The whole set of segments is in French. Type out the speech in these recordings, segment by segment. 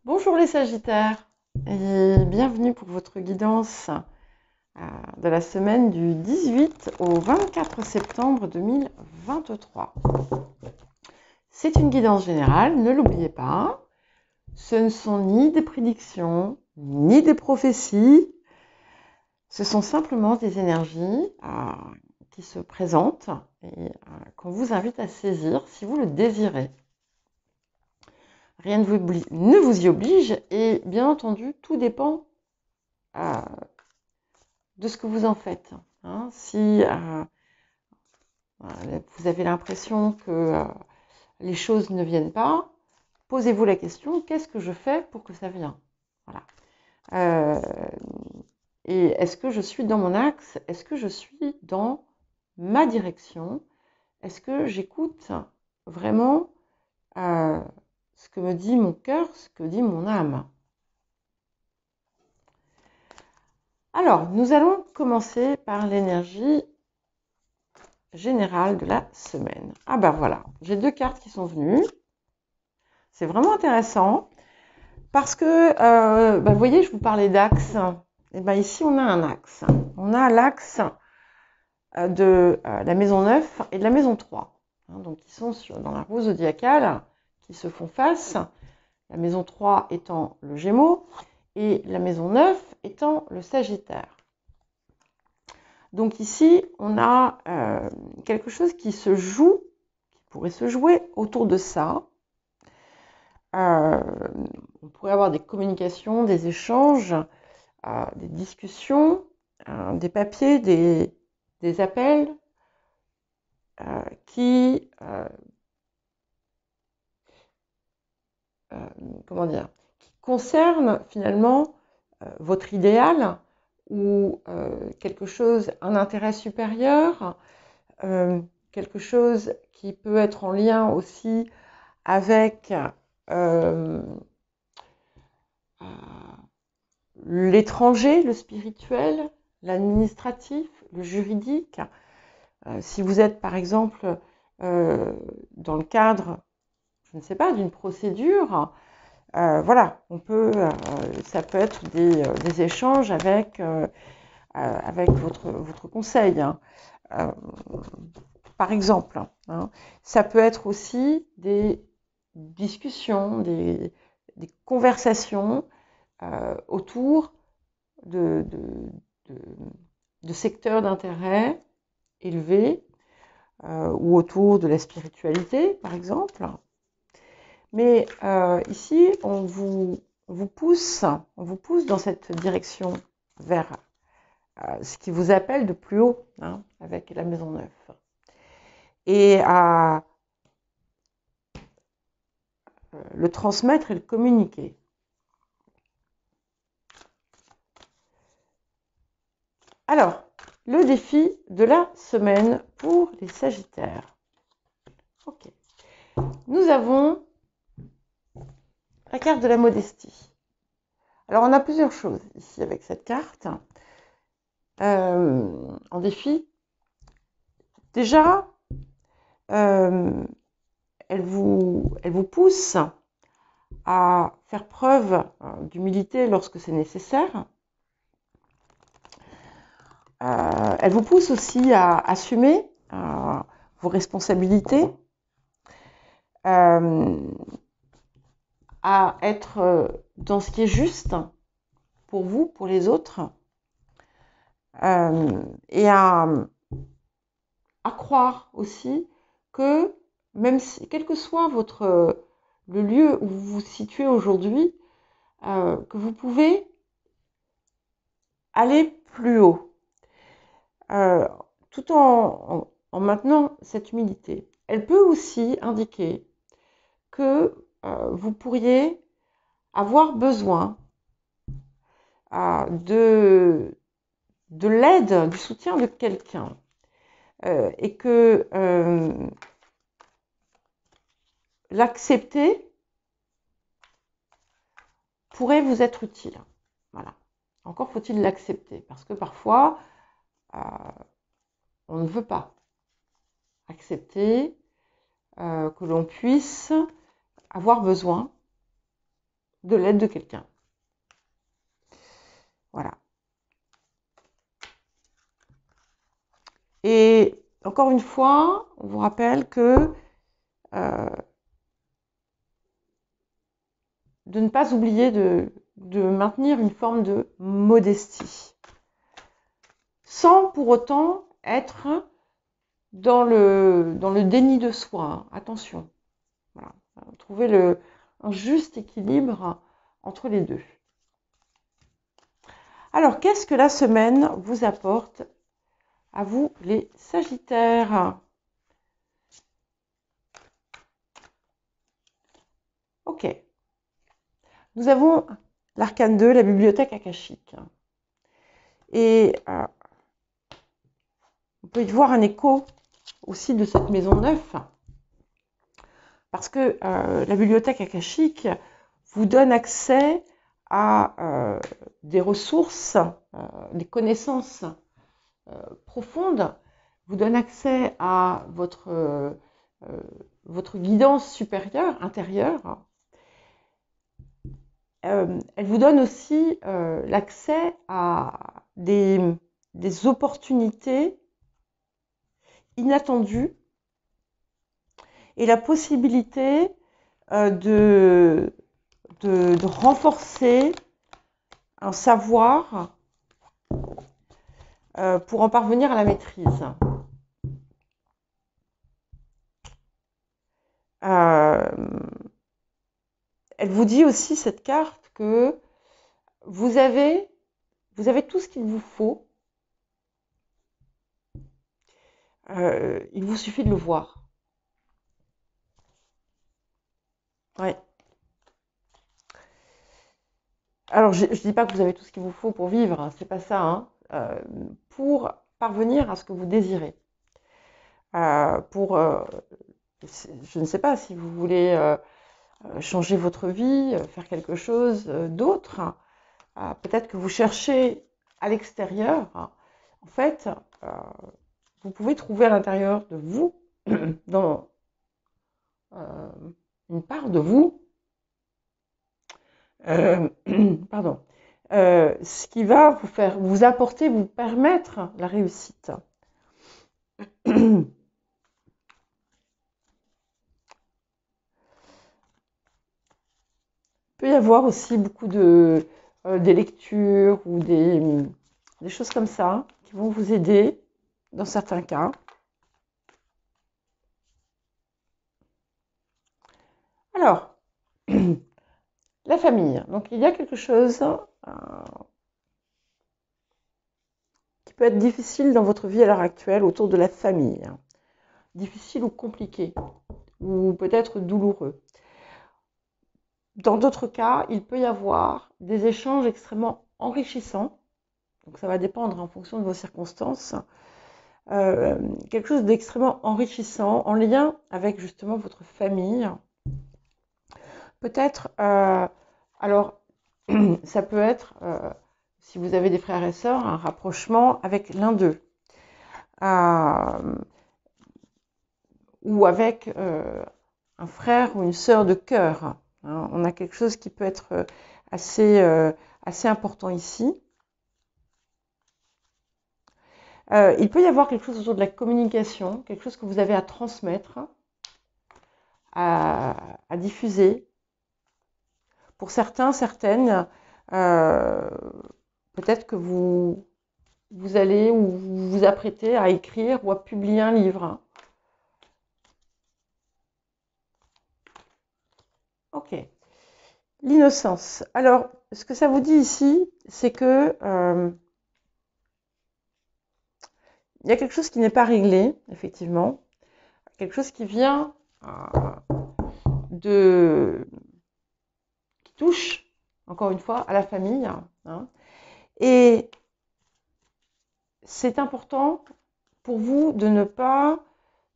Bonjour les Sagittaires et bienvenue pour votre guidance de la semaine du 18 au 24 septembre 2023. C'est une guidance générale, ne l'oubliez pas. Ce ne sont ni des prédictions, ni des prophéties. Ce sont simplement des énergies qui se présentent et qu'on vous invite à saisir si vous le désirez. Rien ne vous y oblige et bien entendu, tout dépend de ce que vous en faites. Si vous avez l'impression que les choses ne viennent pas, posez-vous la question, qu'est-ce que je fais pour que ça vienne? Voilà. Et est-ce que je suis dans mon axe? Est-ce que je suis dans ma direction? Est-ce que j'écoute vraiment ce que me dit mon cœur, ce que dit mon âme? Alors, nous allons commencer par l'énergie générale de la semaine. Ah ben voilà, j'ai deux cartes qui sont venues. C'est vraiment intéressant parce que, vous voyez, je vous parlais d'axe. Et ben ici, on a un axe. On a l'axe de la maison 9 et de la maison 3. Donc, ils sont dans la roue zodiacale, qui se font face. La maison 3 étant le Gémeaux et la maison 9 étant le Sagittaire. Donc ici, on a quelque chose qui se joue, qui pourrait se jouer autour de ça. On pourrait avoir des communications, des échanges, des discussions, des papiers, des appels qui, comment dire, qui concernent finalement votre idéal ou quelque chose, un intérêt supérieur, quelque chose qui peut être en lien aussi avec l'étranger, le spirituel, l'administratif, le juridique. Si vous êtes par exemple dans le cadre, je ne sais pas, d'une procédure, voilà, ça peut être des échanges avec votre conseil. Par exemple, ça peut être aussi des discussions, des conversations autour de secteurs d'intérêt élevés ou autour de la spiritualité, par exemple. Mais ici, on vous pousse dans cette direction vers ce qui vous appelle de plus haut, avec la maison 9. Et à le transmettre et le communiquer. Alors, le défi de la semaine pour les Sagittaires. Ok. Nous avons la carte de la modestie. Alors, on a plusieurs choses ici avec cette carte. En défi, déjà, elle vous pousse à faire preuve d'humilité lorsque c'est nécessaire. Elle vous pousse aussi à assumer vos responsabilités, à être dans ce qui est juste pour vous, pour les autres, et à croire aussi que même si, quel que soit le lieu où vous vous situez aujourd'hui, que vous pouvez aller plus haut, tout en maintenant cette humilité. Elle peut aussi indiquer que vous pourriez avoir besoin de l'aide, du soutien de quelqu'un, et que l'accepter pourrait vous être utile. Voilà. Encore faut-il l'accepter, parce que parfois, on ne veut pas accepter que l'on puisse avoir besoin de l'aide de quelqu'un. Voilà. Et encore une fois, on vous rappelle que de ne pas oublier de maintenir une forme de modestie, sans pour autant être dans le déni de soi. Hein. Attention. Voilà. Trouver un juste équilibre entre les deux. Alors, qu'est-ce que la semaine vous apporte à vous, les Sagittaires? Ok. Nous avons l'arcane 2, la bibliothèque akashique. Et on peut y voir un écho aussi de cette maison 9. Parce que la bibliothèque akashique vous donne accès à des ressources, des connaissances profondes, vous donne accès à votre guidance supérieure, intérieure. Elle vous donne aussi l'accès à des opportunités inattendues et la possibilité de renforcer un savoir pour en parvenir à la maîtrise. Elle vous dit aussi, cette carte, que vous avez tout ce qu'il vous faut. Il vous suffit de le voir. Ouais. Alors, je ne dis pas que vous avez tout ce qu'il vous faut pour vivre, hein, c'est pas ça, hein, pour parvenir à ce que vous désirez. Je ne sais pas si vous voulez changer votre vie, faire quelque chose d'autre. Peut-être que vous cherchez à l'extérieur. En fait, vous pouvez trouver à l'intérieur de vous, dans une part de vous, pardon, ce qui va vous apporter, vous permettre la réussite. Il peut y avoir aussi beaucoup des lectures ou des choses comme ça qui vont vous aider dans certains cas. Alors, la famille. Donc, il y a quelque chose qui peut être difficile dans votre vie à l'heure actuelle autour de la famille. Difficile ou compliqué, ou peut-être douloureux. Dans d'autres cas, il peut y avoir des échanges extrêmement enrichissants. Donc, ça va dépendre en fonction de vos circonstances. Quelque chose d'extrêmement enrichissant en lien avec justement votre famille. Peut-être, alors, ça peut être, si vous avez des frères et sœurs, un rapprochement avec l'un d'eux. Ou avec un frère ou une sœur de cœur. Hein. On a quelque chose qui peut être assez important ici. Il peut y avoir quelque chose autour de la communication, quelque chose que vous avez à transmettre, à diffuser. Pour certains, certaines, peut-être que vous allez ou vous vous apprêtez à écrire ou à publier un livre. Hein. Ok. L'innocence. Alors, ce que ça vous dit ici, c'est que il y a quelque chose qui n'est pas réglé, effectivement. Quelque chose qui vient qui touche, encore une fois, à la famille. Hein. Et c'est important pour vous de ne pas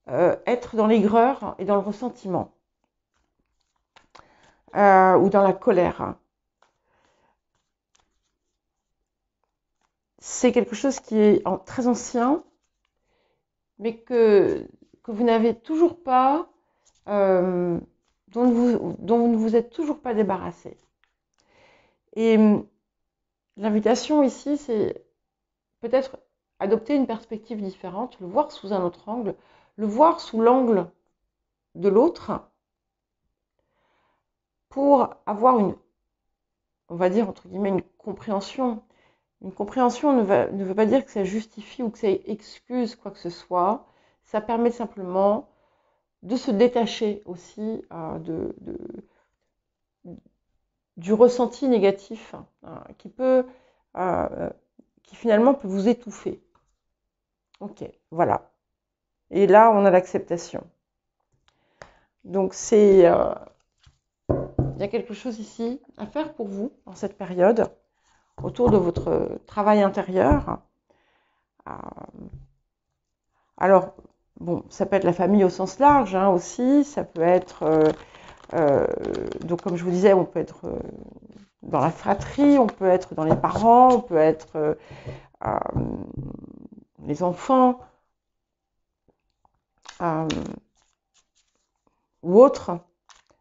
être dans l'aigreur et dans le ressentiment. Ou dans la colère. C'est quelque chose qui est très ancien, mais que vous n'avez toujours pas, dont vous ne vous êtes toujours pas débarrassé. Et l'invitation ici, c'est peut-être adopter une perspective différente, le voir sous un autre angle, le voir sous l'angle de l'autre, pour avoir une, on va dire entre guillemets, une compréhension. Une compréhension ne veut pas dire que ça justifie ou que ça excuse quoi que ce soit. Ça permet simplement de se détacher aussi du ressenti négatif qui finalement peut vous étouffer. Ok, voilà. Et là, on a l'acceptation. Donc, il y a quelque chose ici à faire pour vous dans cette période, autour de votre travail intérieur. Alors, bon, ça peut être la famille au sens large aussi, ça peut être, donc comme je vous disais, on peut être dans la fratrie, on peut être dans les parents, on peut être les enfants ou autres.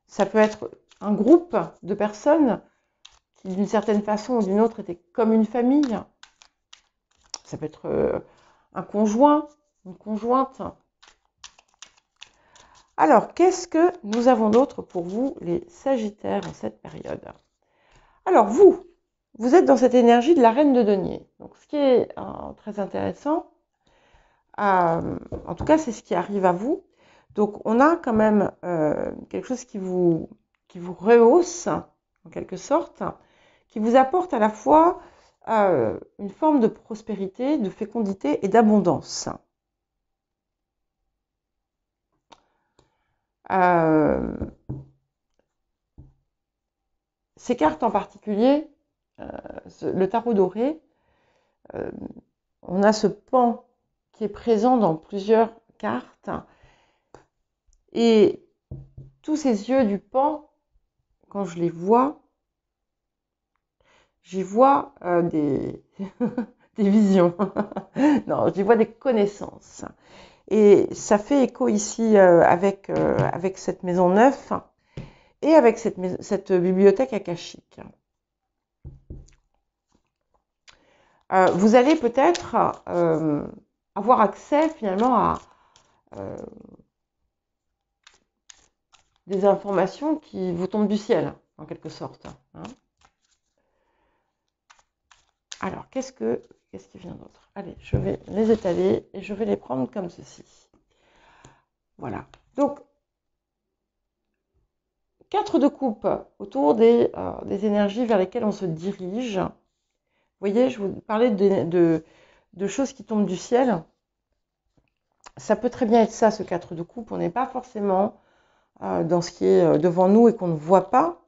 Ça peut être un groupe de personnes qui, d'une certaine façon ou d'une autre, étaient comme une famille. Ça peut être un conjoint, une conjointe. Alors, qu'est-ce que nous avons d'autre pour vous, les Sagittaires, en cette période? Alors, vous êtes dans cette énergie de la reine de denier. Donc, ce qui est très intéressant, en tout cas, c'est ce qui arrive à vous. Donc, on a quand même quelque chose qui vous rehausse, en quelque sorte, qui vous apporte à la fois une forme de prospérité, de fécondité et d'abondance. Ces cartes en particulier, le tarot doré, on a ce pan qui est présent dans plusieurs cartes. Et tous ces yeux du pan, quand je les vois, j'y vois des visions. Non, j'y vois des connaissances. Et ça fait écho ici avec cette maison 9 et avec cette bibliothèque akashique. Vous allez peut-être avoir accès finalement à des informations qui vous tombent du ciel, en quelque sorte. Alors, qu'est-ce qui vient d'autre? Allez, je vais les étaler et je vais les prendre comme ceci. Voilà. Donc, 4 de coupe autour des énergies vers lesquelles on se dirige. Vous voyez, je vous parlais de choses qui tombent du ciel. Ça peut très bien être ça, ce 4 de coupe. On n'est pas forcément dans ce qui est devant nous et qu'on ne voit pas.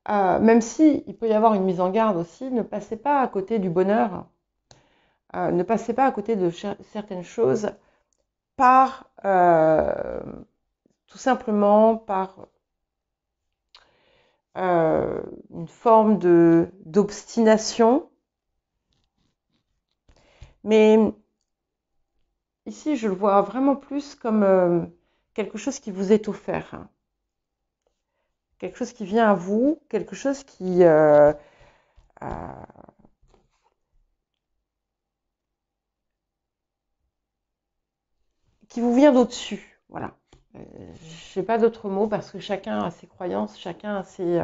Même si il peut y avoir une mise en garde aussi, ne passez pas à côté du bonheur. Ne passez pas à côté de certaines choses tout simplement par une forme d'obstination. Mais ici, je le vois vraiment plus comme quelque chose qui vous est offert. Quelque chose qui vient à vous, quelque chose qui vous vient d'au-dessus. Voilà. Je n'ai pas d'autres mots parce que chacun a ses croyances, chacun a ses...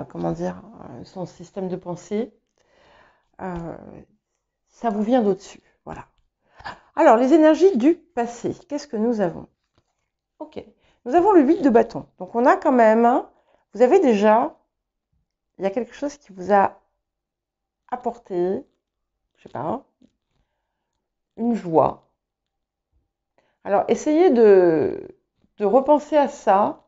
comment dire, son système de pensée. Ça vous vient d'au-dessus. Voilà. Alors, les énergies du passé. Qu'est-ce que nous avons? Ok. Nous avons le 8 de bâton. Donc, on a quand même... vous avez déjà... il y a quelque chose qui vous a apporté, je sais pas, une joie. Alors, essayez de repenser à ça.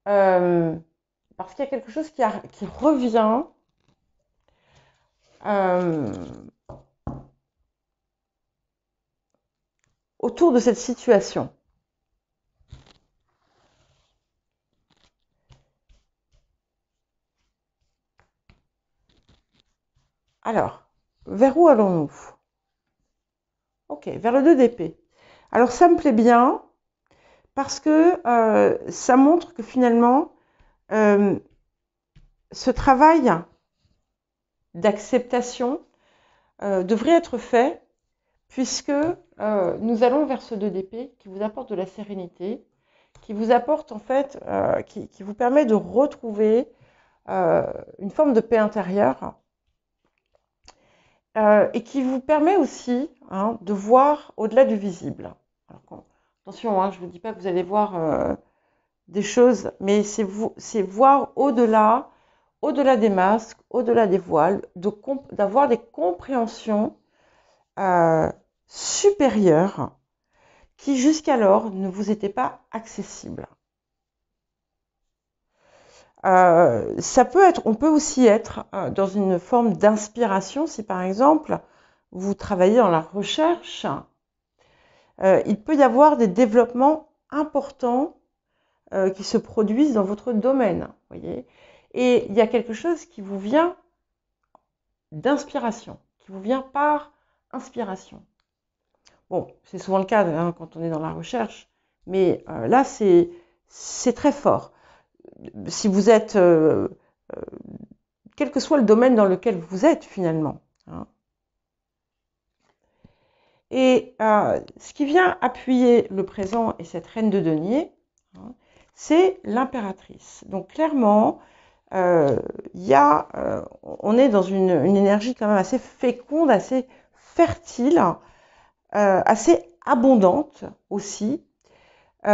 Parce qu'il y a quelque chose qui revient autour de cette situation. Alors, vers où allons-nous? Ok, vers le 2 d'épée. Alors, ça me plaît bien, parce que ça montre que finalement, ce travail d'acceptation devrait être fait, puisque nous allons vers ce 2 d'épée qui vous apporte de la sérénité, qui vous apporte en fait, qui vous permet de retrouver une forme de paix intérieure, et qui vous permet aussi de voir au-delà du visible. Alors, attention, je ne vous dis pas que vous allez voir des choses, mais c'est voir au-delà des masques, au-delà des voiles, d'avoir des compréhensions supérieures qui jusqu'alors ne vous étaient pas accessibles. On peut aussi être dans une forme d'inspiration si par exemple vous travaillez dans la recherche. Il peut y avoir des développements importants qui se produisent dans votre domaine, voyez. Et il y a quelque chose qui vous vient d'inspiration, qui vous vient par inspiration. Bon, c'est souvent le cas quand on est dans la recherche, mais là c'est très fort. Si vous êtes, quel que soit le domaine dans lequel vous êtes finalement. Et ce qui vient appuyer le présent et cette reine de denier, c'est l'impératrice. Donc clairement, on est dans une énergie quand même assez féconde, assez fertile, assez abondante aussi. Et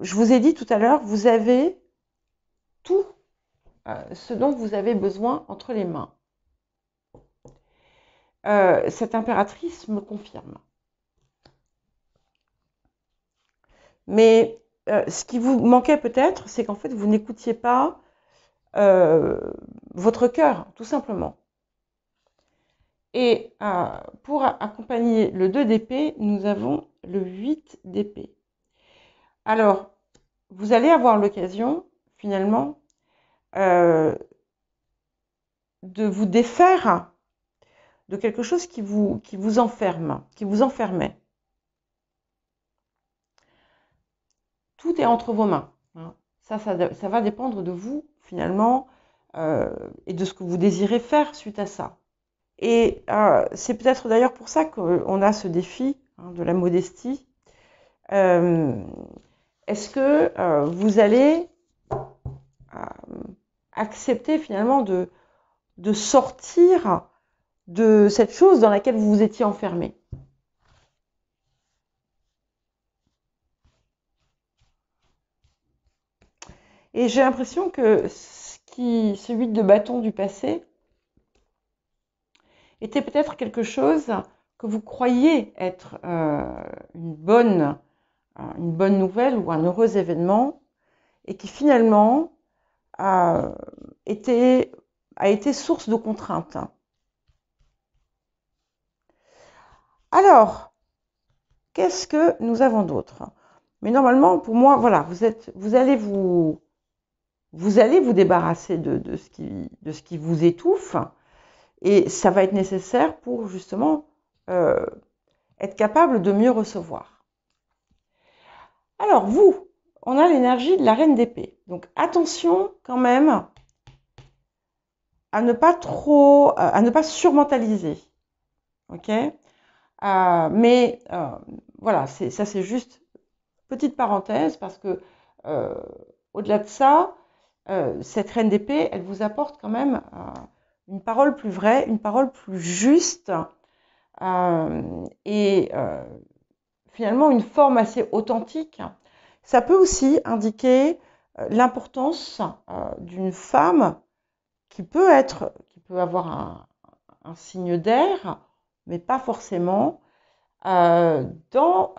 je vous ai dit tout à l'heure, vous avez tout ce dont vous avez besoin entre les mains. Cette impératrice me confirme. Mais ce qui vous manquait peut-être, c'est qu'en fait, vous n'écoutiez pas votre cœur, tout simplement. Et pour accompagner le 2 d'épée, nous avons le 8 d'épée. Alors, vous allez avoir l'occasion, finalement, de vous défaire de quelque chose qui vous enferme, qui vous enfermait. Tout est entre vos mains. Ça va dépendre de vous, finalement, et de ce que vous désirez faire suite à ça. Et c'est peut-être d'ailleurs pour ça qu'on a ce défi de la modestie. Est-ce que vous allez accepter finalement de sortir de cette chose dans laquelle vous vous étiez enfermé? Et j'ai l'impression que ce 8 de bâton du passé était peut-être quelque chose que vous croyiez être une bonne nouvelle ou un heureux événement, et qui finalement a été source de contraintes. Alors, qu'est-ce que nous avons d'autre? Mais normalement, pour moi, voilà, vous allez vous débarrasser de ce qui vous étouffe, et ça va être nécessaire pour justement être capable de mieux recevoir. Alors on a l'énergie de la reine d'épée. Donc attention quand même à ne pas surmentaliser. Ok? Mais voilà, ça c'est juste petite parenthèse, parce que au-delà de ça, cette reine d'épée, elle vous apporte quand même une parole plus vraie, une parole plus juste, et finalement une forme assez authentique. Ça peut aussi indiquer l'importance d'une femme qui peut avoir un signe d'air, mais pas forcément dans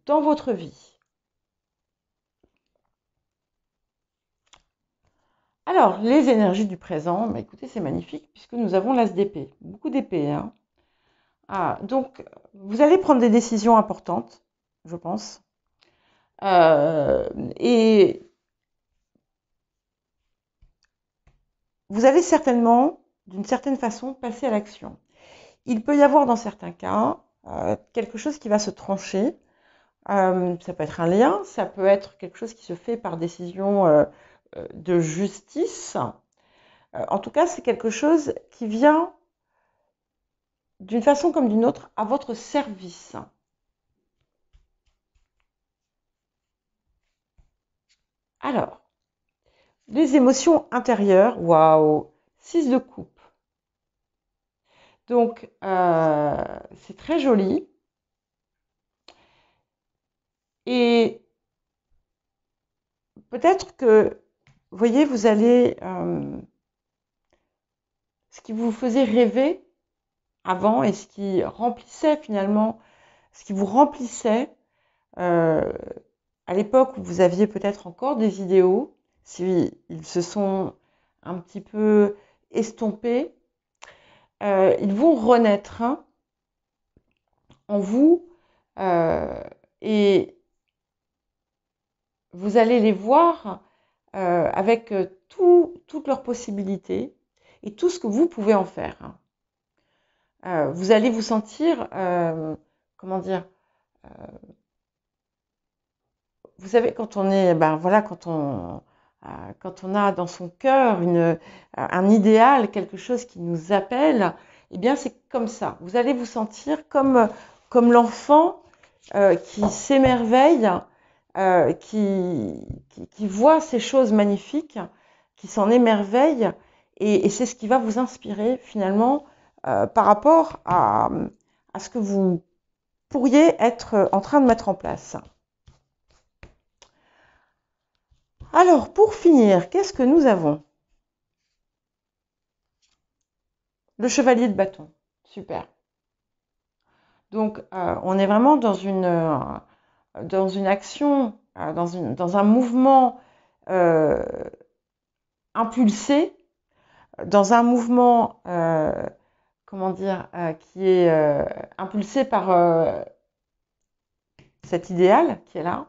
votre vie. Alors, les énergies du présent, écoutez, c'est magnifique puisque nous avons l'as d'épée, beaucoup d'épées. Donc, vous allez prendre des décisions importantes, je pense. Et vous allez certainement, d'une certaine façon, passer à l'action. Il peut y avoir dans certains cas quelque chose qui va se trancher. Ça peut être un lien, ça peut être quelque chose qui se fait par décision de justice. En tout cas, c'est quelque chose qui vient d'une façon comme d'une autre à votre service. Alors, les émotions intérieures, waouh, 6 de coupe. Donc, c'est très joli. Et peut-être que, vous voyez, vous allez, ce qui vous faisait rêver avant et ce qui remplissait finalement, ce qui vous remplissait à l'époque où vous aviez peut-être encore des idéaux, si ils se sont un petit peu estompés, ils vont renaître en vous et vous allez les voir avec toutes leurs possibilités et tout ce que vous pouvez en faire. Vous allez vous sentir, comment dire, vous savez, quand on est, ben voilà, quand on a dans son cœur un idéal, quelque chose qui nous appelle, eh bien c'est comme ça. Vous allez vous sentir comme l'enfant qui s'émerveille, qui voit ces choses magnifiques, qui s'en émerveille, et c'est ce qui va vous inspirer finalement par rapport à ce que vous pourriez être en train de mettre en place. Alors, pour finir, qu'est-ce que nous avons? Le chevalier de bâton. Super. Donc, on est vraiment dans une action, dans un mouvement impulsé, dans un mouvement, comment dire, qui est impulsé par cet idéal qui est là.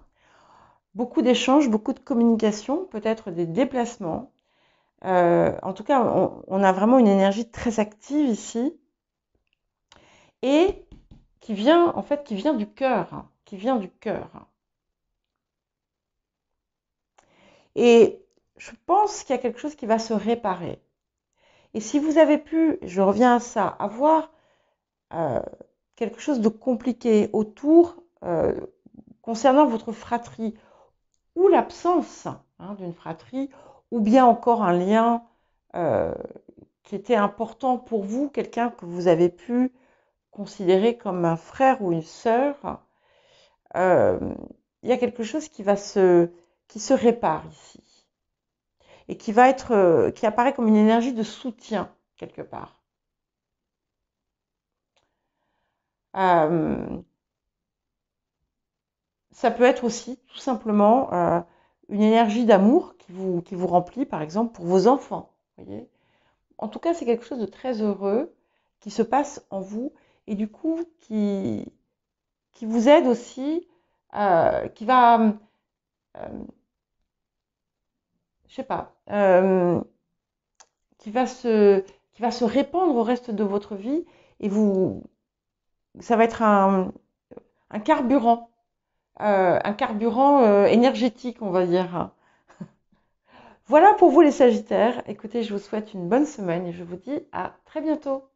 Beaucoup d'échanges, beaucoup de communication, peut-être des déplacements. En tout cas, on a vraiment une énergie très active ici et qui vient du cœur, qui vient du cœur. Et je pense qu'il y a quelque chose qui va se réparer. Et si vous avez pu, je reviens à ça, avoir quelque chose de compliqué autour concernant votre fratrie ou l'absence d'une fratrie, ou bien encore un lien qui était important pour vous, quelqu'un que vous avez pu considérer comme un frère ou une sœur, il y a quelque chose qui se répare ici et qui apparaît comme une énergie de soutien quelque part. Ça peut être aussi tout simplement une énergie d'amour qui vous remplit, par exemple, pour vos enfants. Voyez, en tout cas, c'est quelque chose de très heureux qui se passe en vous et du coup qui vous aide aussi, qui va, je sais pas, qui va se répandre au reste de votre vie et ça va être un carburant, énergétique, on va dire. Voilà pour vous les Sagittaires. Écoutez, je vous souhaite une bonne semaine et je vous dis à très bientôt.